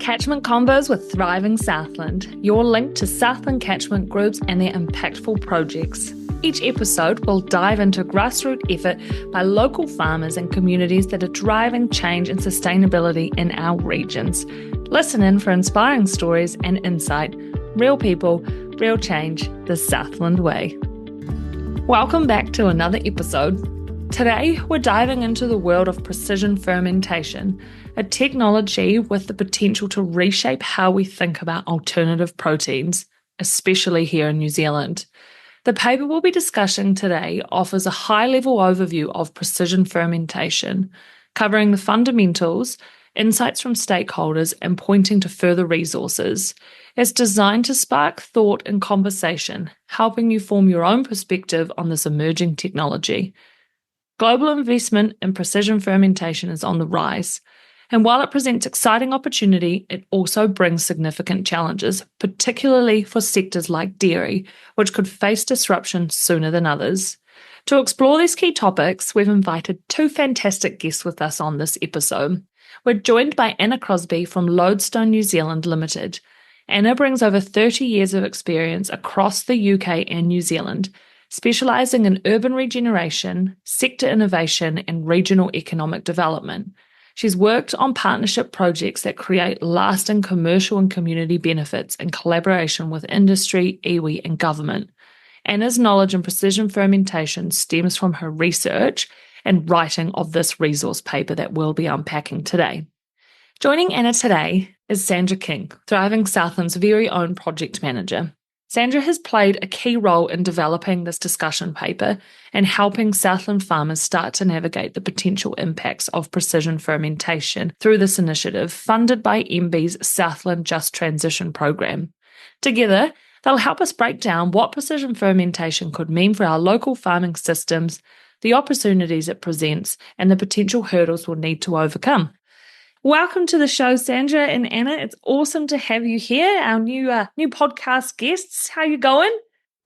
Catchment Combos with Thriving Southland, your link to Southland catchment groups and their impactful projects. Each episode will dive into grassroots effort by local farmers and communities that are driving change and sustainability in our regions. Listen in for inspiring stories and insight. Real people, real change, the Southland way. Welcome back to another episode. Today, we're diving into the world of precision fermentation, a technology with the potential to reshape how we think about alternative proteins, especially here in New Zealand. The paper we'll be discussing today offers a high-level overview of precision fermentation, covering the fundamentals, insights from stakeholders, and pointing to further resources. It's designed to spark thought and conversation, helping you form your own perspective on this emerging technology. Global investment in precision fermentation is on the rise, and while it presents exciting opportunity, it also brings significant challenges, particularly for sectors like dairy, which could face disruption sooner than others. To explore these key topics, we've invited two fantastic guests with us on this episode. We're joined by Anna Crosbie from Lodestone New Zealand Limited. Anna brings over 30 years of experience across the UK and New Zealand, specialising in urban regeneration, sector innovation, and regional economic development. She's worked on partnership projects that create lasting commercial and community benefits in collaboration with industry, iwi, and government. Anna's knowledge in precision fermentation stems from her research and writing of this resource paper that we'll be unpacking today. Joining Anna today is Sandra King, Thriving Southland's very own project manager. Sandra has played a key role in developing this discussion paper and helping Southland farmers start to navigate the potential impacts of precision fermentation through this initiative funded by MBIE's Southland Just Transition program. Together, they'll help us break down what precision fermentation could mean for our local farming systems, the opportunities it presents, and the potential hurdles we'll need to overcome. Welcome to the show, Sandra and Anna. It's awesome to have you here, our new podcast guests. How are you going?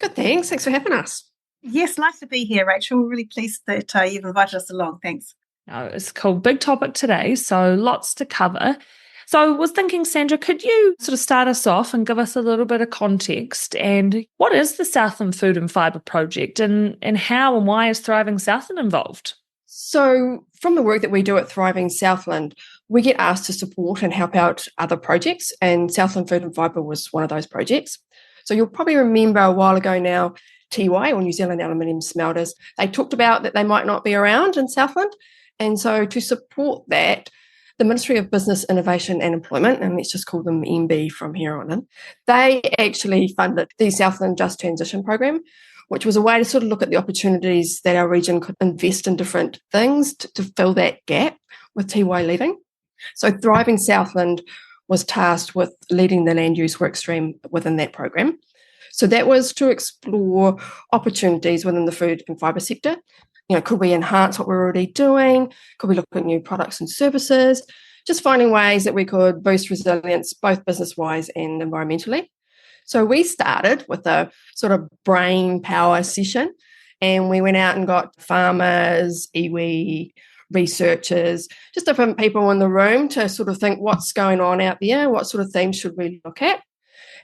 Good, thanks. Thanks for having us. Yes, nice to be here, Rachel. We're really pleased that you've invited us along. Thanks. Oh, it's cool. Big topic today, so lots to cover. So I was thinking, Sandra, could you sort of start us off and give us a little bit of context? And what is the Southland Food and Fibre project, and how and why is Thriving Southland involved? So from the work that we do at Thriving Southland, we get asked to support and help out other projects, and Southland Food and Fibre was one of those projects. So you'll probably remember a while ago now, Tiwai, or New Zealand Aluminium Smelters, they talked about that they might not be around in Southland. And so to support that, the Ministry of Business, Innovation and Employment, and let's just call them MB from here on in, they actually funded the Southland Just Transition program, which was a way to sort of look at the opportunities that our region could invest in different things to fill that gap with Tiwai leaving. So Thriving Southland was tasked with leading the land use work stream within that program. So that was to explore opportunities within the food and fibre sector. You know, could we enhance what we're already doing? Could we look at new products and services? Just finding ways that we could boost resilience, both business-wise and environmentally. So we started with a sort of brain power session, and we went out and got farmers, iwi, researchers, just different people in the room to sort of think what's going on out there, what sort of themes should we look at.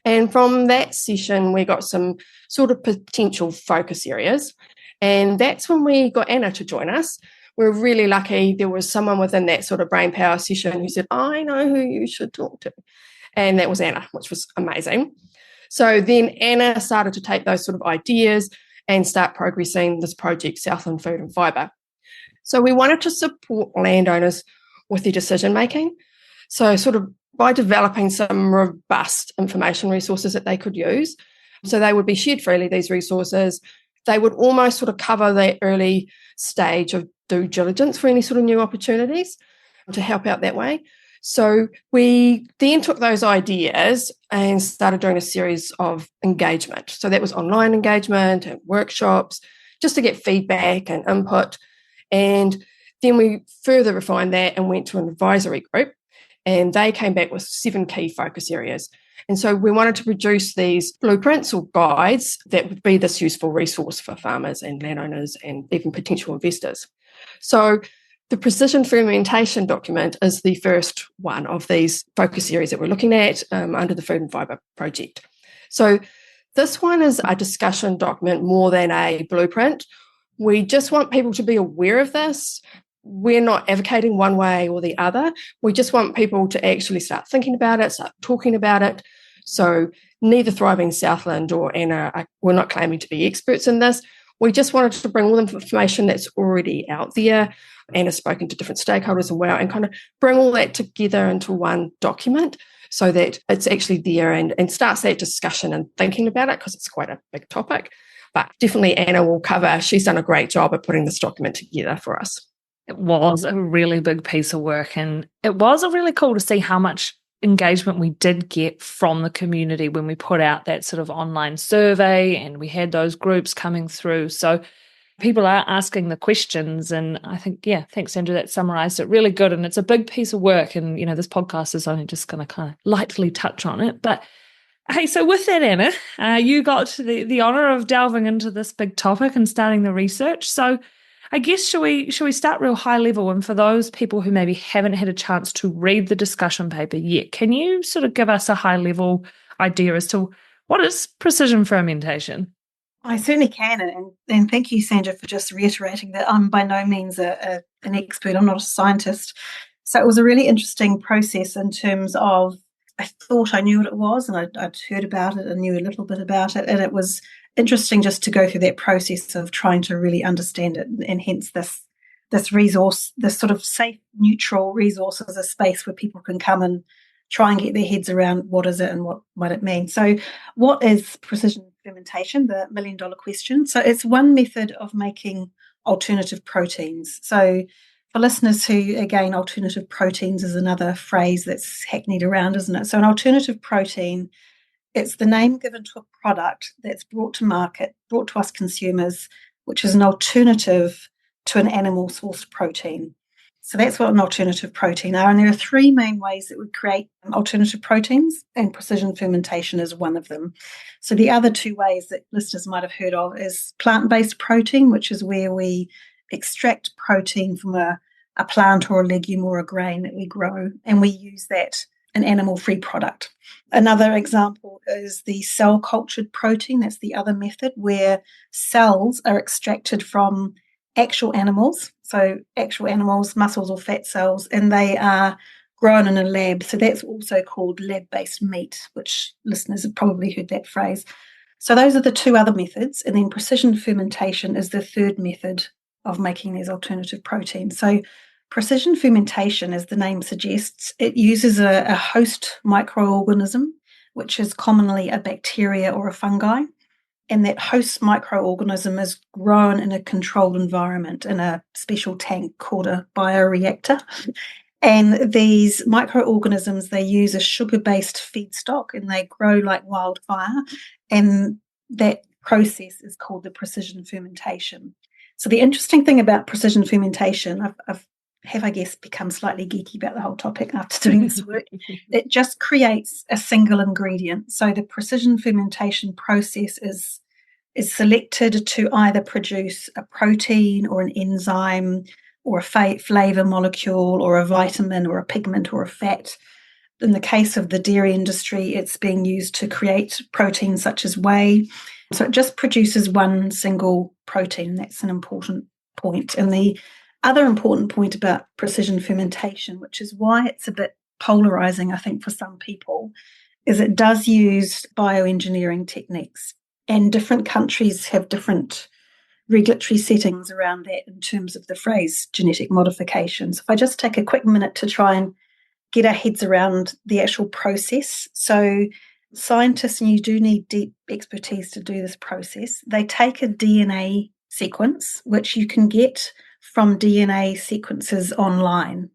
And from that session, we got some sort of potential focus areas. And that's when we got Anna to join us. We're really lucky there was someone within that sort of brain power session who said, I know who you should talk to. And that was Anna, which was amazing. So then Anna started to take those sort of ideas and start progressing this project, Southland Food and Fibre. So we wanted to support landowners with their decision making. So sort of by developing some robust information resources that they could use. So they would be shared freely, these resources. They would almost sort of cover the early stage of due diligence for any sort of new opportunities to help out that way. So we then took those ideas and started doing a series of engagement. So that was online engagement and workshops, just to get feedback and input. And then we further refined that and went to an advisory group, and they came back with 7 key focus areas. And so we wanted to produce these blueprints or guides that would be this useful resource for farmers and landowners and even potential investors. So The precision fermentation document is the first one of these focus areas that we're looking at under the Food and Fibre project. So this one is a discussion document more than a blueprint. We just want people to be aware of this. We're not advocating one way or the other. We just want people to actually start thinking about it, start talking about it. So neither Thriving Southland or Anna, we're not claiming to be experts in this. We just wanted to bring all the information that's already out there. Anna's spoken to different stakeholders and kind of bring all that together into one document so that it's actually there and starts that discussion and thinking about it, because it's quite a big topic. But definitely Anna will cover. She's done a great job at putting this document together for us. It was a really big piece of work, and it was really cool to see how much engagement we did get from the community when we put out that sort of online survey and we had those groups coming through. So people are asking the questions, and I think, thanks, Sandra, that summarised it really good. And it's a big piece of work, and, this podcast is only just going to kind of lightly touch on it. But hey, so with that, Anna, you got the honour of delving into this big topic and starting the research. So I guess, shall we start real high level? And for those people who maybe haven't had a chance to read the discussion paper yet, can you sort of give us a high level idea as to what is precision fermentation? I certainly can, and thank you, Sandra, for just reiterating that I'm by no means an expert. I'm not a scientist. So it was a really interesting process in terms of, I thought I knew what it was, and I'd heard about it and knew a little bit about it, and it was interesting just to go through that process of trying to really understand it, and hence this resource, this sort of safe, neutral resource as a space where people can come and try and get their heads around what is it and what might it mean. So what is precision fermentation, the million-dollar question? So it's one method of making alternative proteins. So for listeners who, again, alternative proteins is another phrase that's hackneyed around, isn't it? So an alternative protein, it's the name given to a product that's brought to market, brought to us consumers, which is an alternative to an animal-sourced protein. So that's what an alternative protein are. And there are three main ways that we create alternative proteins, and precision fermentation is one of them. So the other two ways that listeners might have heard of is plant-based protein, which is where we extract protein from a plant or a legume or a grain that we grow, and we use that an animal-free product. Another example is the cell-cultured protein. That's the other method, where cells are extracted from actual animals, so actual animals, muscles or fat cells, and they are grown in a lab. So that's also called lab-based meat, which listeners have probably heard that phrase. So those are the two other methods, and then precision fermentation is the third method of making these alternative proteins. So precision fermentation, as the name suggests, it uses a host microorganism, which is commonly a bacteria or a fungi, and that host microorganism is grown in a controlled environment in a special tank called a bioreactor. And these microorganisms, they use a sugar-based feedstock and they grow like wildfire, and that process is called the precision fermentation. So the interesting thing about precision fermentation, I guess, become slightly geeky about the whole topic after doing this work. It just creates a single ingredient. So the precision fermentation process is selected to either produce a protein or an enzyme or a flavor molecule or a vitamin or a pigment or a fat. In the case of the dairy industry, it's being used to create proteins such as whey. So it just produces one single protein. That's an important point. And the other important point about precision fermentation, which is why it's a bit polarizing, I think, for some people, is it does use bioengineering techniques, and different countries have different regulatory settings around that in terms of the phrase genetic modification. So if I just take a quick minute to try and get our heads around the actual process. So scientists, and you do need deep expertise to do this process, they take a DNA sequence, which you can get from DNA sequences online.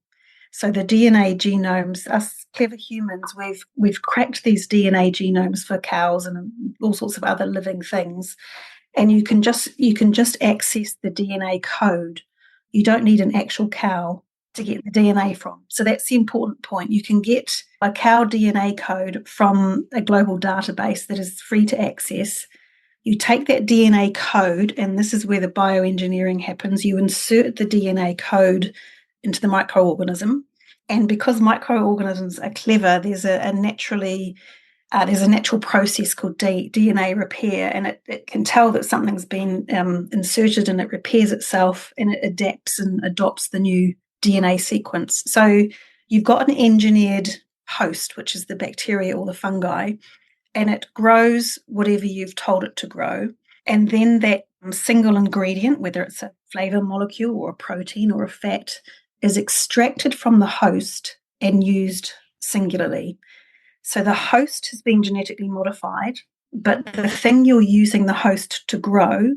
So the DNA genomes, us clever humans, we've cracked these DNA genomes for cows and all sorts of other living things. And you can just access the DNA code. You don't need an actual cow to get the DNA from. So that's the important point. You can get a cow DNA code from a global database that is free to access. You take that DNA code, and this is where the bioengineering happens. You insert the DNA code into the microorganism. And because microorganisms are clever, there's a natural process called DNA repair, and it can tell that something's been inserted, and it repairs itself, and it adapts and adopts the new DNA sequence. So you've got an engineered host, which is the bacteria or the fungi, and it grows whatever you've told it to grow. And then that single ingredient, whether it's a flavor molecule or a protein or a fat, is extracted from the host and used singularly. So the host has been genetically modified, but the thing you're using the host to grow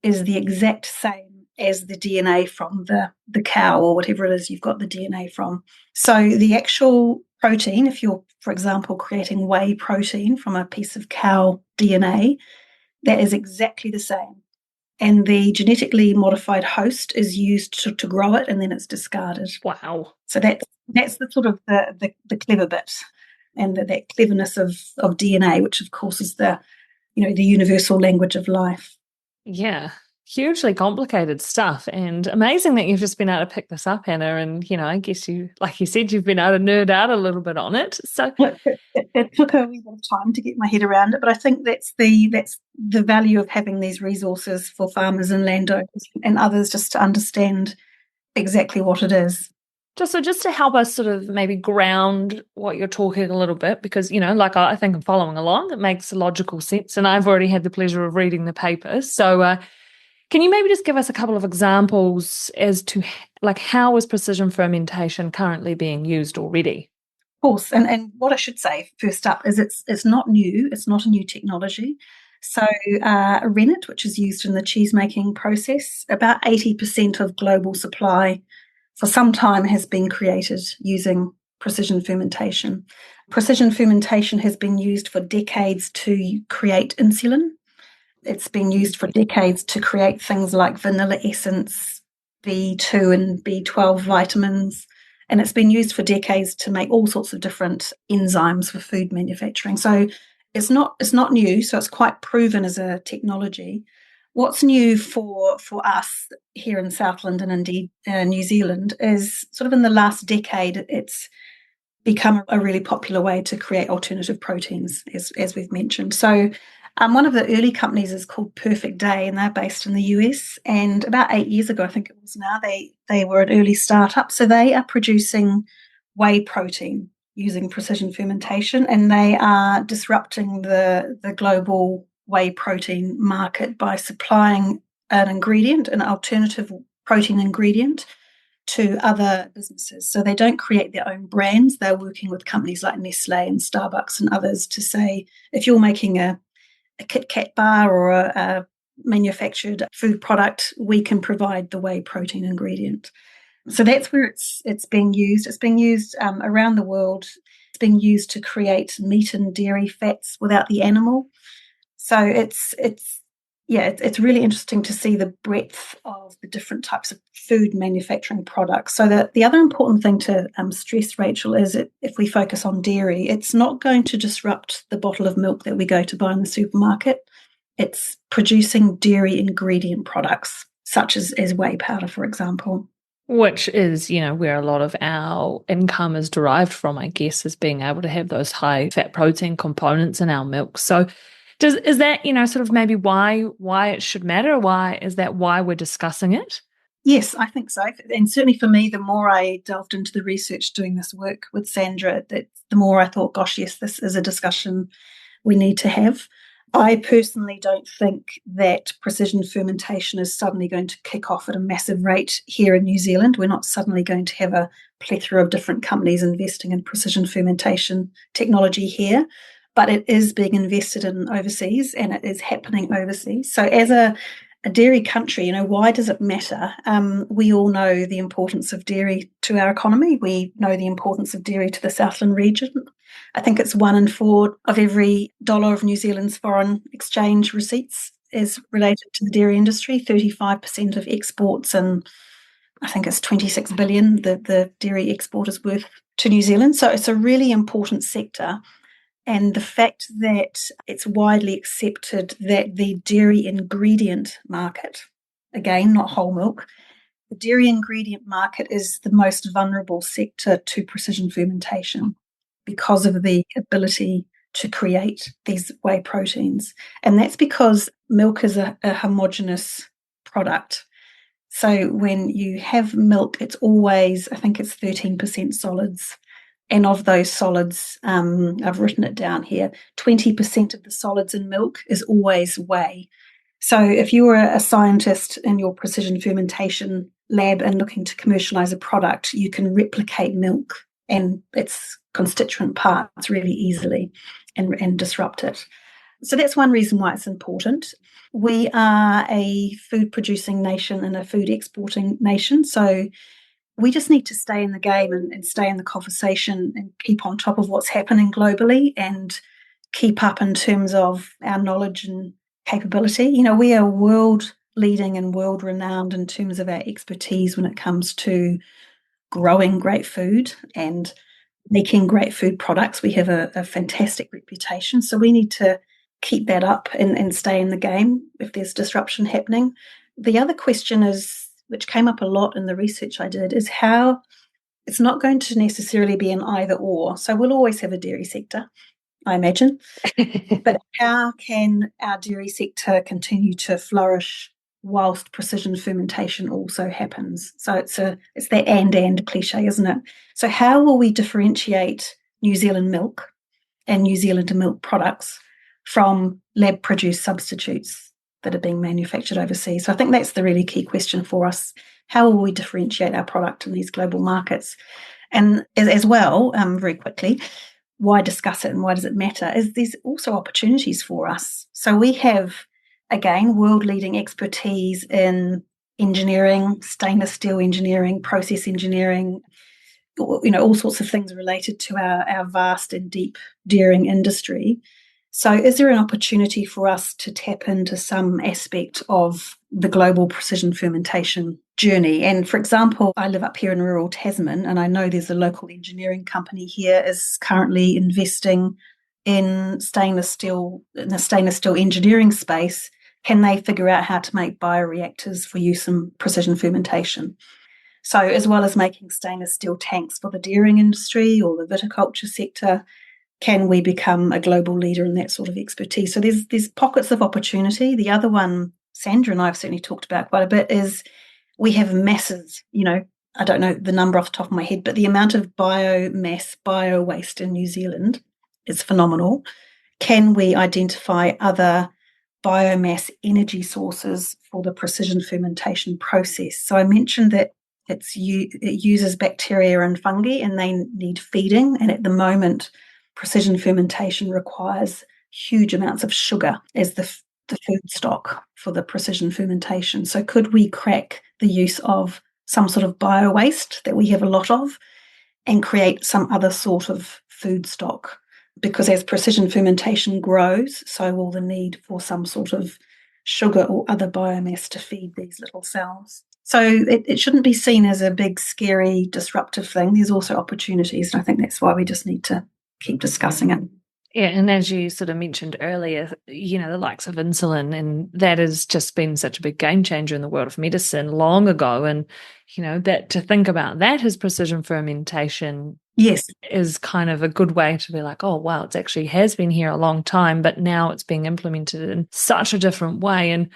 is the exact same as the DNA from the cow or whatever it is you've got the DNA from. So the actual protein, if you're, for example, creating whey protein from a piece of cow DNA, that is exactly the same. And the genetically modified host is used to grow it, and then it's discarded. Wow. So that's the sort of the clever bit, and that cleverness of DNA, which of course is the universal language of life. Yeah. Hugely complicated stuff, and amazing that you've just been able to pick this up, Anna. And, I guess you, like you said, you've been able to nerd out a little bit on it. So it took a wee bit of time to get my head around it, but I think that's the value of having these resources for farmers and landowners and others, just to understand exactly what it is. Just to help us sort of maybe ground what you're talking a little bit, because, like I think I'm following along, it makes logical sense, and I've already had the pleasure of reading the paper. So can you maybe just give us a couple of examples as to how is precision fermentation currently being used already? Of course, and what I should say first up is it's not new. It's not a new technology. So rennet, which is used in the cheese making process, about 80% of global supply for some time has been created using precision fermentation. Precision fermentation has been used for decades to create insulin. It's been used for decades to create things like vanilla essence, B2 and B12 vitamins, and it's been used for decades to make all sorts of different enzymes for food manufacturing. So it's not new, so it's quite proven as a technology. What's new for us here in Southland and indeed New Zealand is sort of in the last decade, it's become a really popular way to create alternative proteins, as we've mentioned. So one of the early companies is called Perfect Day, and they're based in the US. And about 8 years ago, I think it was now, they were an early startup. So they are producing whey protein using precision fermentation, and they are disrupting the global whey protein market by supplying an alternative protein ingredient to other businesses. So they don't create their own brands. They're working with companies like Nestle and Starbucks and others to say, if you're making a Kit Kat bar or a manufactured food product, we can provide the whey protein ingredient. So that's where it's being used. It's being used around the world. It's being used to create meat and dairy fats without the animal. So it's really interesting to see the breadth of the different types of food manufacturing products. So that the other important thing to stress, Rachel, is that if we focus on dairy, it's not going to disrupt the bottle of milk that we go to buy in the supermarket. It's producing dairy ingredient products, such as whey powder, for example. Which is, where a lot of our income is derived from, I guess, is being able to have those high fat protein components in our milk. So is that, sort of maybe why it should matter? Why we're discussing it? Yes, I think so. And certainly for me, the more I delved into the research doing this work with Sandra, the more I thought, gosh, yes, this is a discussion we need to have. I personally don't think that precision fermentation is suddenly going to kick off at a massive rate here in New Zealand. We're not suddenly going to have a plethora of different companies investing in precision fermentation technology here, but it is being invested in overseas, and it is happening overseas. So as a dairy country, why does it matter? We all know the importance of dairy to our economy. We know the importance of dairy to the Southland region. I think it's 1 in 4 of every dollar of New Zealand's foreign exchange receipts is related to the dairy industry, 35% of exports, and I think it's 26 billion the dairy export is worth to New Zealand. So it's a really important sector. And the fact that it's widely accepted that the dairy ingredient market, again, not whole milk, the dairy ingredient market is the most vulnerable sector to precision fermentation because of the ability to create these whey proteins. And that's because milk is a homogeneous product. So when you have milk, it's always, I think it's 13% solids. And of those solids, I've written it down here, 20% of the solids in milk is always whey. So if you were a scientist in your precision fermentation lab and looking to commercialize a product, you can replicate milk and its constituent parts really easily and disrupt it. So that's one reason why it's important. We are a food producing nation and a food exporting nation. So we just need to stay in the game and stay in the conversation and keep on top of what's happening globally and keep up in terms of our knowledge and capability. You know, we are world leading and world renowned in terms of our expertise when it comes to growing great food and making great food products. We have a fantastic reputation. So we need to keep that up and stay in the game if there's disruption happening. The other question is, which came up a lot in the research I did, is how it's not going to necessarily be an either or. So we'll always have a dairy sector, I imagine. But how can our dairy sector continue to flourish whilst precision fermentation also happens? So it's that and cliche, isn't it? So how will we differentiate New Zealand milk and New Zealand milk products from lab-produced substitutes that are being manufactured overseas? So I think that's the really key question for us. How will we differentiate our product in these global markets? And as well, very quickly, why discuss it and why does it matter, is there's also opportunities for us. So we have, again, world-leading expertise in engineering, stainless steel engineering, process engineering, you know, all sorts of things related to our vast and deep dairying industry. So is there an opportunity for us to tap into some aspect of the global precision fermentation journey? And for example, I live up here in rural Tasman, and I know there's a local engineering company here is currently investing in stainless steel, in the stainless steel engineering space. Can they figure out how to make bioreactors for use in precision fermentation? So as well as making stainless steel tanks for the dairying industry or the viticulture sector, can we become a global leader in that sort of expertise? So there's pockets of opportunity. The other one, Sandra and I have certainly talked about quite a bit, is we have masses, you know, I don't know the number off the top of my head, but the amount of biomass, bio-waste in New Zealand is phenomenal. Can we identify other biomass energy sources for the precision fermentation process? So I mentioned that it uses bacteria and fungi and they need feeding. And at the moment, precision fermentation requires huge amounts of sugar as the food stock for the precision fermentation. So could we crack the use of some sort of bio-waste that we have a lot of and create some other sort of food stock? Because as precision fermentation grows, so will the need for some sort of sugar or other biomass to feed these little cells. So it shouldn't be seen as a big, scary, disruptive thing. There's also opportunities, and I think that's why we just need to keep discussing it. Yeah, and as you sort of mentioned earlier, you know, the likes of insulin, and that has just been such a big game changer in the world of medicine long ago. And, you know, that to think about that as precision fermentation, yes, is kind of a good way to be like, oh, wow, it actually has been here a long time, but now it's being implemented in such a different way. And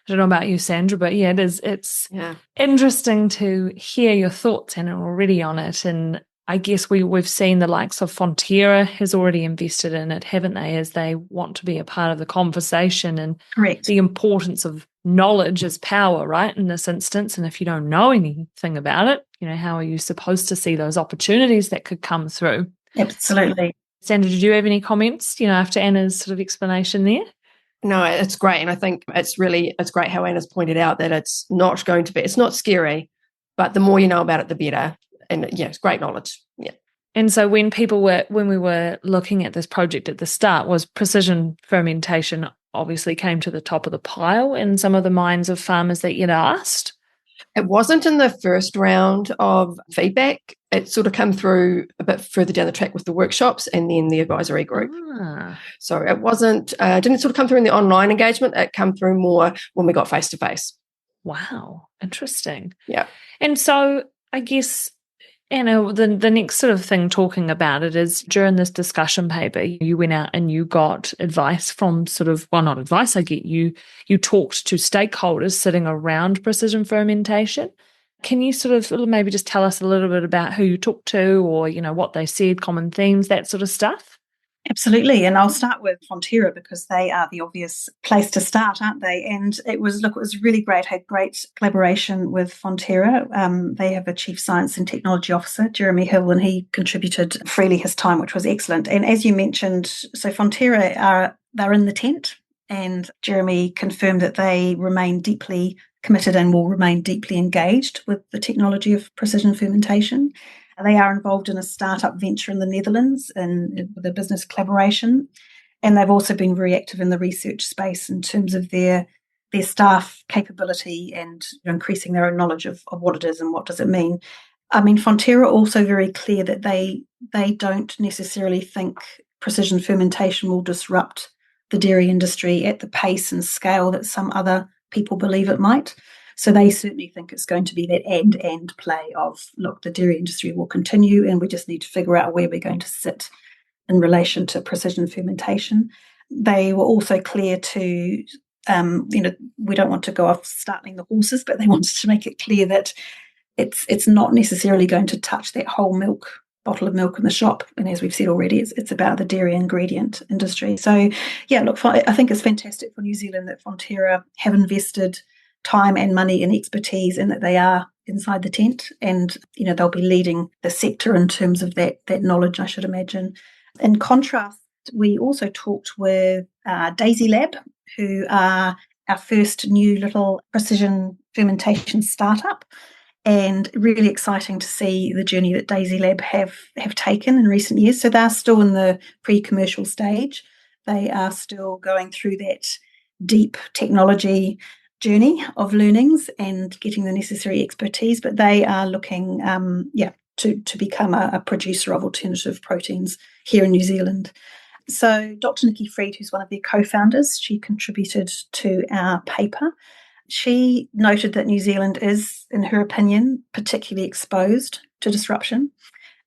I don't know about you, Sandra, but yeah, it's interesting to hear your thoughts and already on it. And I guess we've seen the likes of Fonterra has already invested in it, haven't they, as they want to be a part of the conversation. And correct. The importance of knowledge is power, right, in this instance. And if you don't know anything about it, you know, how are you supposed to see those opportunities that could come through? Absolutely. Sandra, did you have any comments, you know, after Anna's sort of explanation there? No, it's great. And I think it's great how Anna's pointed out that it's not scary, but the more you know about it, the better. And yeah, it's great knowledge. Yeah. And so when we were looking at this project at the start, was precision fermentation obviously came to the top of the pile in some of the minds of farmers that you'd asked? It wasn't in the first round of feedback. It sort of come through a bit further down the track with the workshops and then the advisory group. So it didn't sort of come through in the online engagement. It come through more when we got face-to-face. Wow, interesting. Yeah. And so I guess, Anna, the next sort of thing talking about it is during this discussion paper, you went out and you got advice from sort of, well, not advice, I get you talked to stakeholders sitting around precision fermentation. Can you sort of maybe just tell us a little bit about who you talked to or, what they said, common themes, that sort of stuff? Absolutely. And I'll start with Fonterra because they are the obvious place to start, aren't they? And it was really great. I had great collaboration with Fonterra. They have a Chief Science and Technology Officer, Jeremy Hill, and he contributed freely his time, which was excellent. And as you mentioned, so Fonterra they're in the tent, and Jeremy confirmed that they remain deeply committed and will remain deeply engaged with the technology of precision fermentation. They are involved in a startup venture in the Netherlands and with a business collaboration. And they've also been very active in the research space in terms of their staff capability and increasing their own knowledge of what it is and what does it mean. I mean, Fonterra are also very clear that they don't necessarily think precision fermentation will disrupt the dairy industry at the pace and scale that some other people believe it might. So they certainly think it's going to be that and play of, look, the dairy industry will continue and we just need to figure out where we're going to sit in relation to precision fermentation. They were also clear to, we don't want to go off startling the horses, but they wanted to make it clear that it's not necessarily going to touch that whole bottle of milk in the shop. And as we've said already, it's about the dairy ingredient industry. So, yeah, look, I think it's fantastic for New Zealand that Fonterra have invested time and money and expertise and that they are inside the tent and, they'll be leading the sector in terms of that knowledge, I should imagine. In contrast, we also talked with Daisy Lab, who are our first new little precision fermentation startup. And really exciting to see the journey that Daisy Lab have taken in recent years. So they're still in the pre-commercial stage. They are still going through that deep technology journey of learnings and getting the necessary expertise, but they are looking to become a producer of alternative proteins here in New Zealand. So Dr. Nikki Freed, who's one of their co-founders, she contributed to our paper. She noted that New Zealand is, in her opinion, particularly exposed to disruption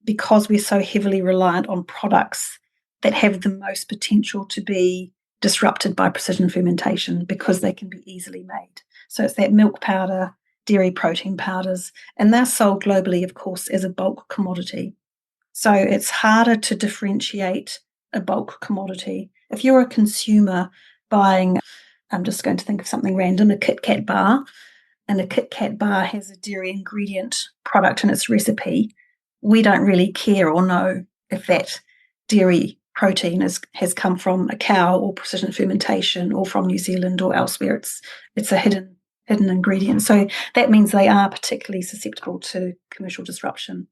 because we're so heavily reliant on products that have the most potential to be disrupted by precision fermentation because they can be easily made. So it's that milk powder, dairy protein powders, and they're sold globally, of course, as a bulk commodity. So it's harder to differentiate a bulk commodity. If you're a consumer buying, I'm just going to think of something random, a Kit Kat bar, and a Kit Kat bar has a dairy ingredient product in its recipe, we don't really care or know if that dairy protein has come from a cow or precision fermentation or from New Zealand or elsewhere. It's a hidden ingredient. So that means they are particularly susceptible to commercial disruption.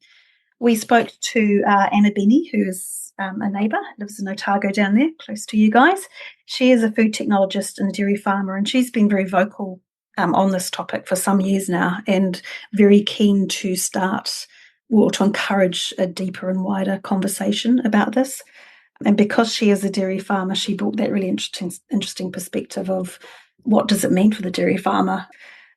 We spoke to Anna Benny, who is a neighbour, lives in Otago down there, close to you guys. She is a food technologist and a dairy farmer, and she's been very vocal on this topic for some years now and very keen to start or to encourage a deeper and wider conversation about this. And because she is a dairy farmer, she brought that really interesting perspective of what does it mean for the dairy farmer?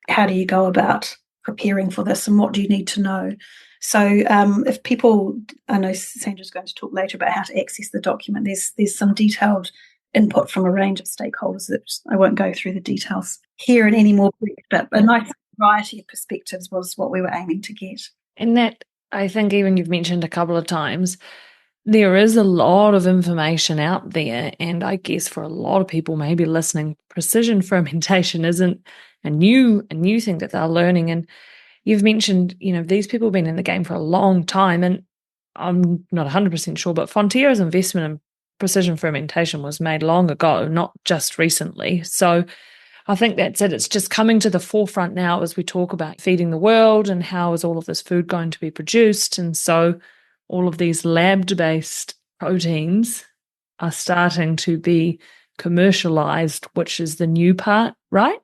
How do you go about preparing for this and what do you need to know? So if people, I know Sandra's going to talk later about how to access the document, there's some detailed input from a range of stakeholders that I won't go through the details here in any more brief, but a nice variety of perspectives was what we were aiming to get. And that, I think even you've mentioned a couple of times, there is a lot of information out there, and I guess for a lot of people maybe listening, precision fermentation isn't a new thing that they're learning. And you've mentioned, these people have been in the game for a long time, and I'm not 100% sure, but Fonterra's investment in precision fermentation was made long ago, not just recently. So I think that's it. It's just coming to the forefront now as we talk about feeding the world and how is all of this food going to be produced. And so all of these lab-based proteins are starting to be commercialized, which is the new part, right?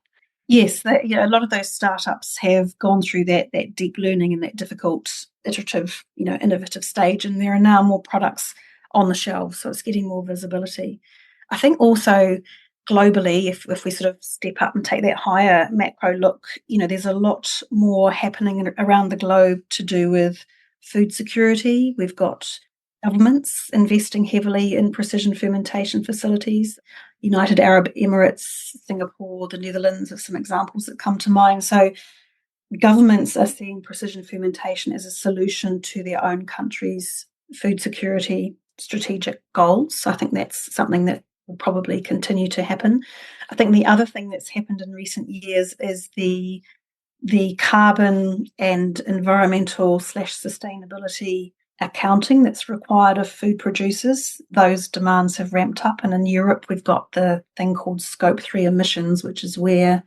Yes, a lot of those startups have gone through that deep learning and that difficult, iterative, innovative stage, and there are now more products on the shelves, so it's getting more visibility. I think also globally, if we sort of step up and take that higher macro look, there's a lot more happening around the globe to do with food security. We've got governments investing heavily in precision fermentation facilities. United Arab Emirates, Singapore, the Netherlands are some examples that come to mind. So governments are seeing precision fermentation as a solution to their own country's food security strategic goals. So I think that's something that will probably continue to happen. I think the other thing that's happened in recent years is the carbon and environmental / sustainability accounting that's required of food producers. Those demands have ramped up, and in Europe we've got the thing called Scope 3 emissions, which is where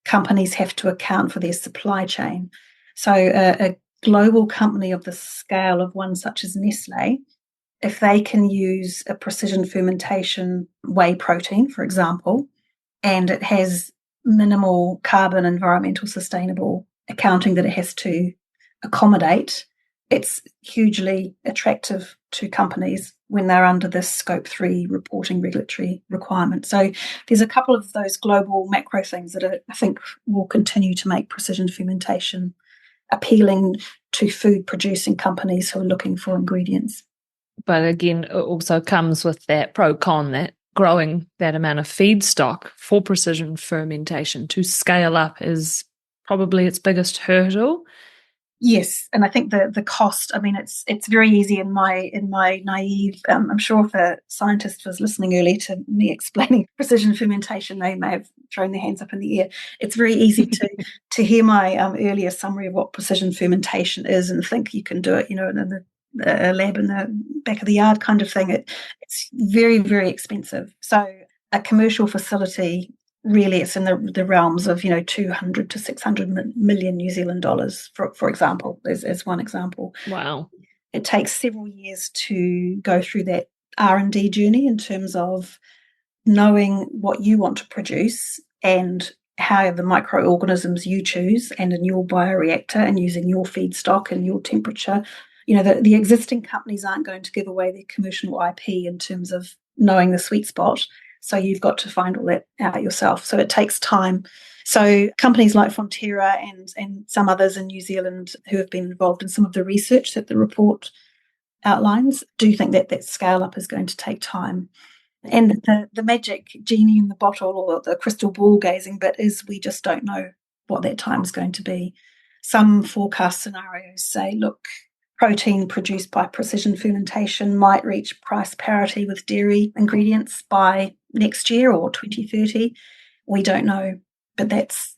companies have to account for their supply chain. So a global company of the scale of one such as Nestle, if they can use a precision fermentation whey protein, for example, and it has minimal carbon, environmental, sustainable accounting that it has to accommodate, it's hugely attractive to companies when they're under this Scope 3 reporting regulatory requirement. So there's a couple of those global macro things that I think will continue to make precision fermentation appealing to food producing companies who are looking for ingredients. But again, it also comes with that pro-con, that growing that amount of feedstock for precision fermentation to scale up is probably its biggest hurdle. Yes, and I think the cost. I mean, it's very easy in my naive. I'm sure if a scientist was listening earlier to me explaining precision fermentation, they may have thrown their hands up in the air. It's very easy to hear my earlier summary of what precision fermentation is and think you can do it, in the lab in the back of the yard kind of thing. It's very, very expensive. So a commercial facility, really, it's in the realms of 200 to 600 million New Zealand dollars, for example, as one example. Wow. It takes several years to go through that R&D journey in terms of knowing what you want to produce and how the microorganisms you choose, and in your bioreactor, and using your feedstock and your temperature. The existing companies aren't going to give away their commercial IP in terms of knowing the sweet spot. So you've got to find all that out yourself. So it takes time. So companies like Fonterra and some others in New Zealand who have been involved in some of the research that the report outlines do think that scale up is going to take time. And the magic genie in the bottle, or the crystal ball gazing bit, is we just don't know what that time is going to be. Some forecast scenarios say, look, protein produced by precision fermentation might reach price parity with dairy ingredients by next year or 2030. We don't know. But that's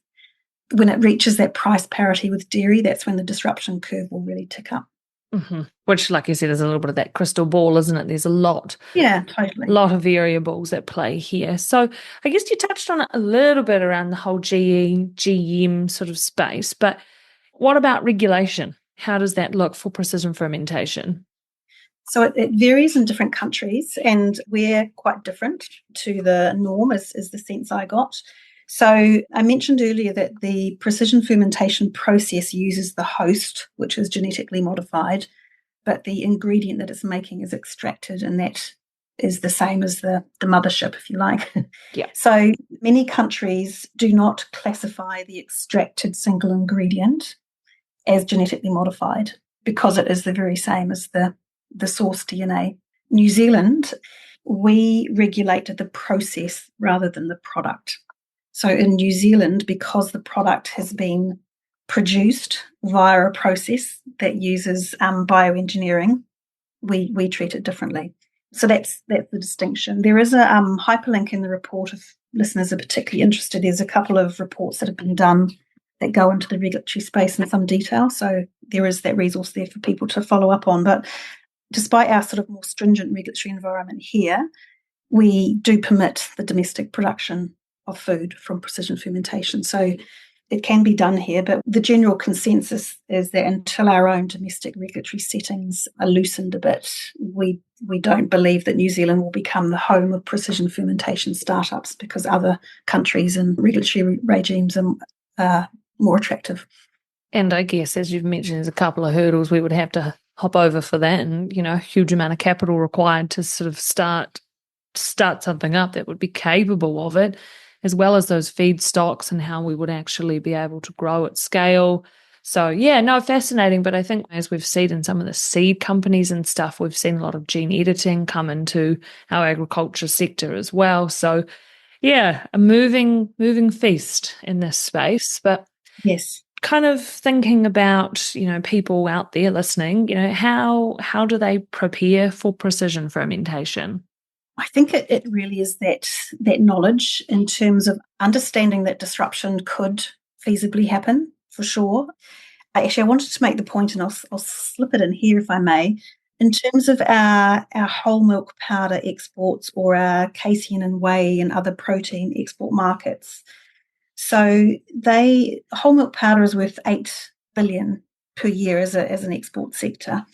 when it reaches that price parity with dairy, that's when the disruption curve will really tick up. Mm-hmm. Which, like you said, is a little bit of that crystal ball, isn't it? There's a lot. Yeah, totally. A lot of variables at play here. So I guess you touched on it a little bit around the whole GM sort of space, but what about regulation? How does that look for precision fermentation? So it varies in different countries, and we're quite different to the norm, is the sense I got. So I mentioned earlier that the precision fermentation process uses the host, which is genetically modified, but the ingredient that it's making is extracted, and that is the same as the mothership, if you like. Yeah. So many countries do not classify the extracted single ingredient as genetically modified because it is the very same as the source DNA. New Zealand, we regulated the process rather than the product. So in New Zealand, because the product has been produced via a process that uses bioengineering, we treat it differently. So that's the distinction. There is a hyperlink in the report if listeners are particularly interested. There's a couple of reports that have been done that go into the regulatory space in some detail. So there is that resource there for people to follow up on. But despite our sort of more stringent regulatory environment here, we do permit the domestic production of food from precision fermentation. So it can be done here, but the general consensus is that until our own domestic regulatory settings are loosened a bit, we don't believe that New Zealand will become the home of precision fermentation startups, because other countries and regulatory regimes are more attractive. And I guess, as you've mentioned, there's a couple of hurdles we would have to hop over for that, and, a huge amount of capital required to sort of start start something up that would be capable of it, as well as those feedstocks and how we would actually be able to grow at scale. So yeah, no, fascinating. But I think as we've seen in some of the seed companies and stuff, we've seen a lot of gene editing come into our agriculture sector as well. So yeah, a moving feast in this space. But Yes. kind of thinking about, people out there listening, how do they prepare for precision fermentation? I think it really is that knowledge in terms of understanding that disruption could feasibly happen, for sure. I wanted to make the point, and I'll slip it in here if I may, in terms of our whole milk powder exports or our casein and whey and other protein export markets. So whole milk powder is worth 8 billion per year as an export sector.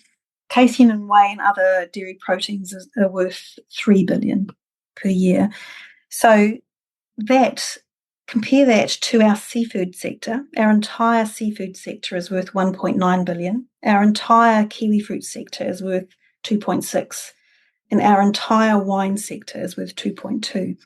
Casein and whey and other dairy proteins are worth 3 billion per year. So compare that to our seafood sector. Our entire seafood sector is worth 1.9 billion. Our entire kiwi fruit sector is worth 2.6, and our entire wine sector is worth 2.2.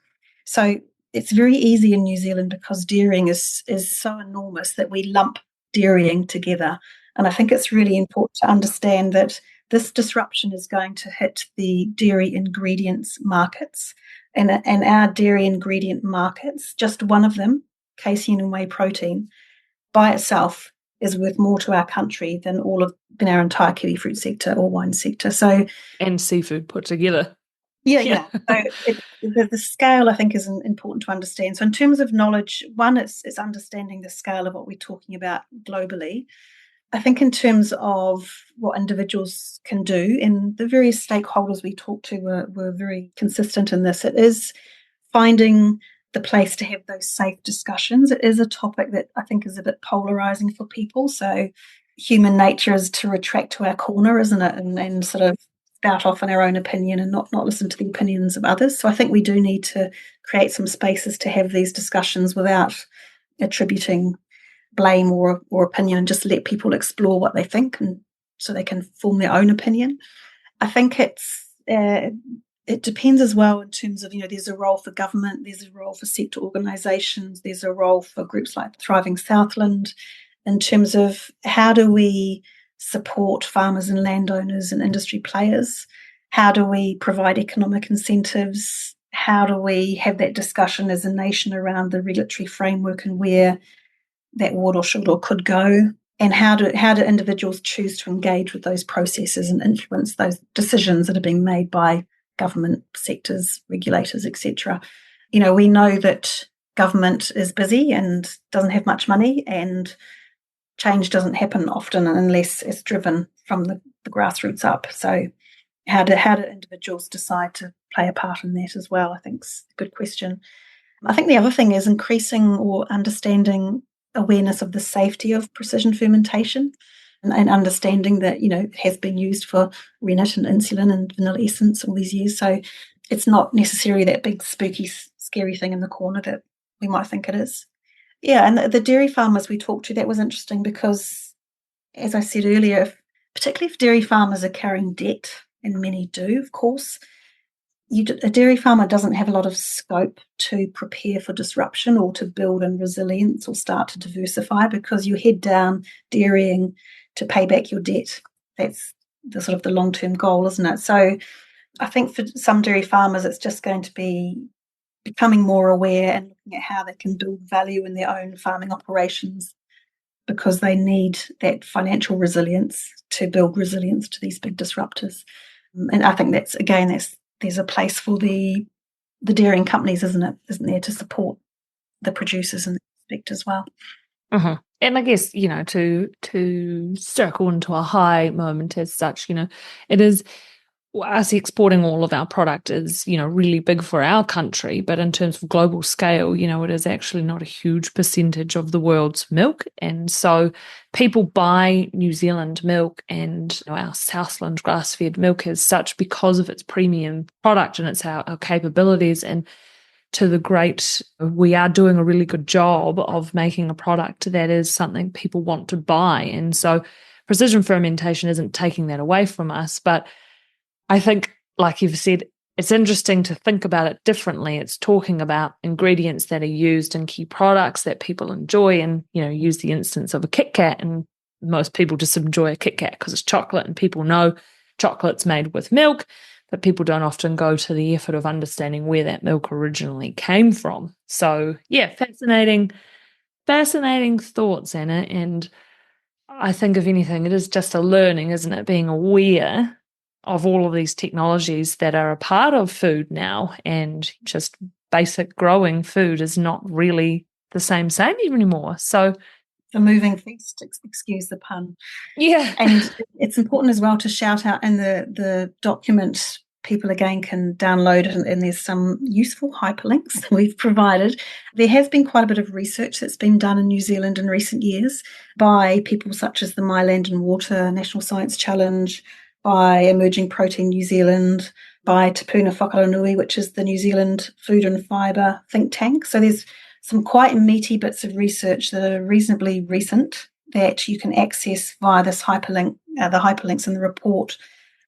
So it's very easy in New Zealand because dairying is so enormous that we lump dairying together. And I think it's really important to understand that this disruption is going to hit the dairy ingredients markets, and our dairy ingredient markets, just one of them, casein and whey protein, by itself is worth more to our country than our entire kiwi fruit sector or wine sector. So, and seafood put together. Yeah. So the scale, I think, is important to understand. So in terms of knowledge, one, it's understanding the scale of what we're talking about globally. I think in terms of what individuals can do, and the various stakeholders we talked to were very consistent in this, it is finding the place to have those safe discussions. It is a topic that I think is a bit polarizing for people. So human nature is to retract to our corner, isn't it? And sort of spout off in our own opinion and not listen to the opinions of others. So I think we do need to create some spaces to have these discussions without attributing blame or opinion, and just let people explore what they think, and so they can form their own opinion. I think it depends as well in terms of, there's a role for government, there's a role for sector organisations, there's a role for groups like Thriving Southland in terms of how do we support farmers and landowners and industry players? How do we provide economic incentives? How do we have that discussion as a nation around the regulatory framework and where that would or should or could go? And how do individuals choose to engage with those processes and influence those decisions that are being made by government sectors, regulators, etc.? We know that government is busy and doesn't have much money, and change doesn't happen often unless it's driven from the grassroots up. So how do individuals decide to play a part in that as well? I think is a good question. I think the other thing is increasing or understanding awareness of the safety of precision fermentation, and understanding that, it has been used for rennet and insulin and vanilla essence all these years. So it's not necessarily that big, spooky, scary thing in the corner that we might think it is. Yeah, and the dairy farmers we talked to, that was interesting because, as I said earlier, particularly if dairy farmers are carrying debt, and many do, of course, a dairy farmer doesn't have a lot of scope to prepare for disruption or to build in resilience or start to diversify, because you head down dairying to pay back your debt. That's the sort of the long-term goal, isn't it? So I think for some dairy farmers, it's just going to be becoming more aware and looking at how they can build value in their own farming operations, because they need that financial resilience to build resilience to these big disruptors. And I think there's a place for the dairying companies, isn't there, to support the producers in that aspect as well. Mm-hmm. And I guess, to circle into a high moment as such, it is us exporting all of our product is, really big for our country, but in terms of global scale, it is actually not a huge percentage of the world's milk. And so people buy New Zealand milk and our Southland grass-fed milk as such because of its premium product and its our capabilities, and we are doing a really good job of making a product that is something people want to buy. And so precision fermentation isn't taking that away from us, but I think, like you've said, it's interesting to think about it differently. It's talking about ingredients that are used in key products that people enjoy, and, use the instance of a Kit Kat, and most people just enjoy a Kit Kat because it's chocolate and people know chocolate's made with milk, but people don't often go to the effort of understanding where that milk originally came from. So yeah, fascinating thoughts, Anna. And I think, if anything, it is just a learning, isn't it? Being aware of all of these technologies that are a part of food now, and just basic growing food is not really the same anymore. So the moving feast, excuse the pun. Yeah. And it's important as well to shout out in the document, people again can download it, and there's some useful hyperlinks that we've provided. There has been quite a bit of research that's been done in New Zealand in recent years by people such as the My Land and Water National Science Challenge, by Emerging Protein New Zealand, by Te Puna Whakaranui, which is the New Zealand Food and Fibre think tank. So there's some quite meaty bits of research that are reasonably recent that you can access via this hyperlink, the hyperlinks in the report.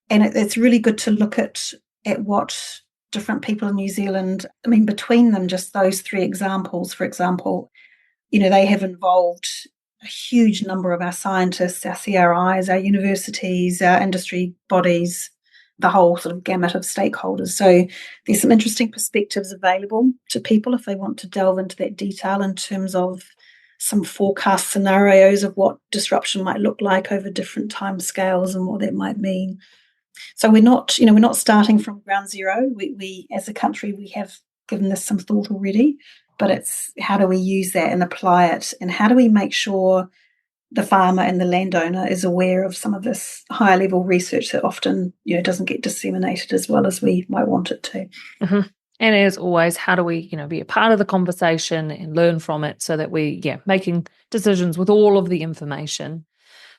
And it's really good to look at what different people in New Zealand, between them, just those three examples, for example, they have involved a huge number of our scientists, our CRIs, our universities, our industry bodies, the whole sort of gamut of stakeholders. So there's some interesting perspectives available to people if they want to delve into that detail in terms of some forecast scenarios of what disruption might look like over different time scales and what that might mean. So we're not starting from ground zero. We as a country, we have given this some thought already, but it's how do we use that and apply it, and how do we make sure the farmer and the landowner is aware of some of this higher level research that often doesn't get disseminated as well as we might want it to. Mm-hmm. And as always, how do we be a part of the conversation and learn from it so that we making decisions with all of the information.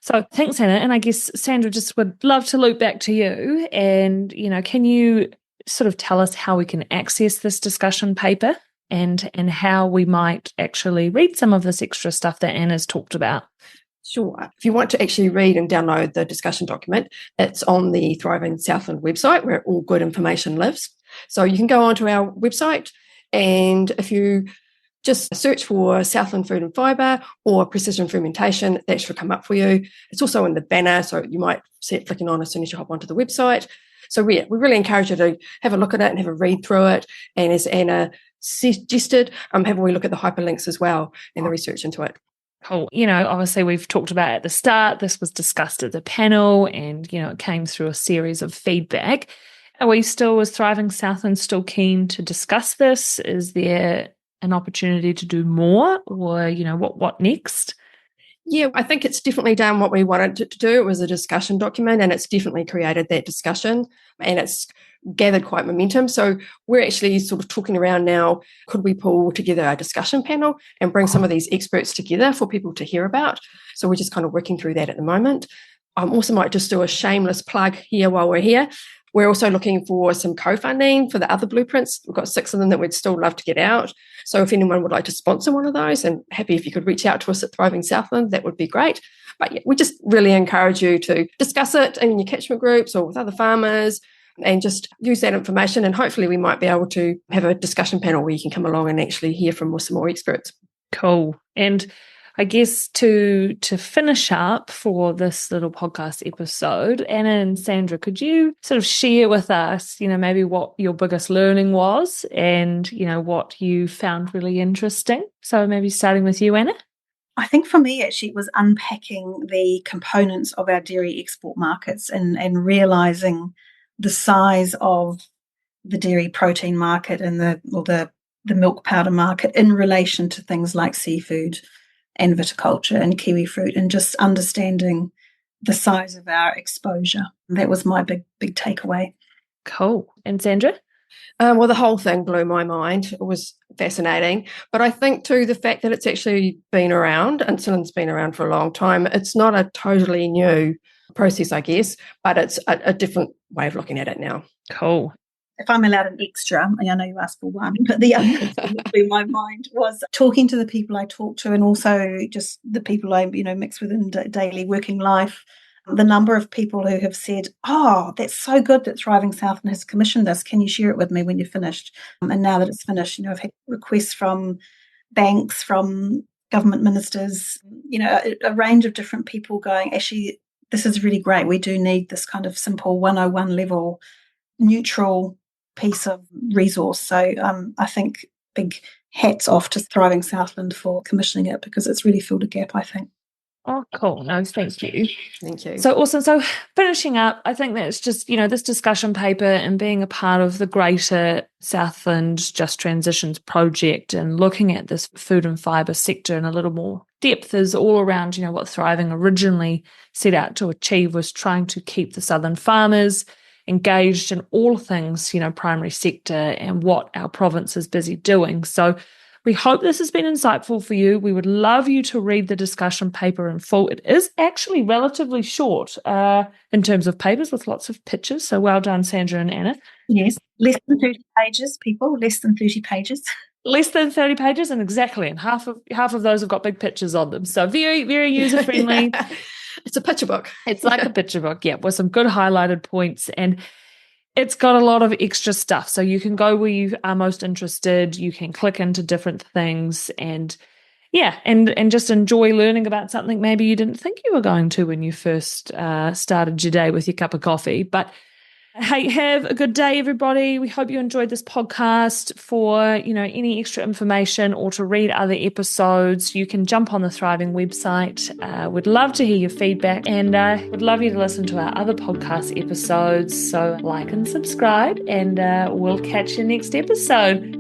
So thanks, Anna. And I guess, Sandra, just would love to loop back to you, and can you sort of tell us how we can access this discussion paper and how we might actually read some of this extra stuff that Anna's talked about? Sure. If you want to actually read and download the discussion document, it's on the Thriving Southland website, where all good information lives. So you can go onto our website, and if you just search for Southland Food and Fibre or Precision Fermentation, that should come up for you. It's also in the banner, so you might see it flicking on as soon as you hop onto the website. So we really encourage you to have a look at it and have a read through it. And as Anna suggested, have a wee look at the hyperlinks as well and the research into it. Cool. Obviously we've talked about at the start, this was discussed at the panel, and, it came through a series of feedback. Are we still, as Thriving Southland, still keen to discuss this? Is there an opportunity to do more, or, what next? Yeah, I think it's definitely done what we wanted it to do. It was a discussion document, and it's definitely created that discussion, and it's gathered quite momentum. So we're actually sort of talking around now, could we pull together a discussion panel and bring some of these experts together for people to hear about? So we're just kind of working through that at the moment. I also might just do a shameless plug here while we're here. We're also looking for some co-funding for the other blueprints. We've got 6 of them that we'd still love to get out. So if anyone would like to sponsor one of those, and happy if you could reach out to us at Thriving Southland, that would be great. But yeah, we just really encourage you to discuss it in your catchment groups or with other farmers, and just use that information. And hopefully we might be able to have a discussion panel where you can come along and actually hear from some more experts. Cool. And I guess to finish up for this little podcast episode, Anna and Sandra, could you sort of share with us, maybe what your biggest learning was and, what you found really interesting? So maybe starting with you, Anna. I think for me, actually, it was unpacking the components of our dairy export markets and realising the size of the dairy protein market and the milk powder market in relation to things like seafood and viticulture and kiwi fruit, and just understanding the size of our exposure. That was my big takeaway. Cool. And Sandra? Well, the whole thing blew my mind. It was fascinating. But I think, too, the fact that it's actually been around, insulin's been around for a long time, it's not a totally new process, I guess, but it's a different way of looking at it now. Cool. If I'm allowed an extra, I know you asked for one, but the other thing that blew my mind was talking to the people I talked to, and also just the people I mix with in daily working life. the number of people who have said, oh, that's so good that Thriving Southland has commissioned this. Can you share it with me when you're finished? And now that it's finished, I've had requests from banks, from government ministers, a range of different people going, actually, this is really great. We do need this kind of simple 101 level, neutral piece of resource. So I think big hats off to Thriving Southland for commissioning it, because it's really filled a gap, I think. Oh, cool. No, thank you. Thank you. So awesome. So finishing up, I think that's just, this discussion paper and being a part of the greater Southland Just Transitions project and looking at this food and fibre sector in a little more depth is all around, what Thriving originally set out to achieve was trying to keep the southern farmers engaged in all things, primary sector and what our province is busy doing. So we hope this has been insightful for you. We would love you to read the discussion paper in full. It is actually relatively short in terms of papers with lots of pictures. So well done, Sandra and Anna. Yes, less than 30 pages, people, less than 30 pages. Less than 30 pages, and exactly, and half of those have got big pictures on them. So very, very user-friendly. Yeah. It's a picture book. It's like a picture book, with some good highlighted points. And it's got a lot of extra stuff. So you can go where you are most interested. You can click into different things and just enjoy learning about something maybe you didn't think you were going to when you first started your day with your cup of coffee. But hey, have a good day, everybody. We hope you enjoyed this podcast. For, any extra information or to read other episodes, you can jump on the Thriving website. We'd love to hear your feedback, and would love you to listen to our other podcast episodes. So like and subscribe, and we'll catch you next episode.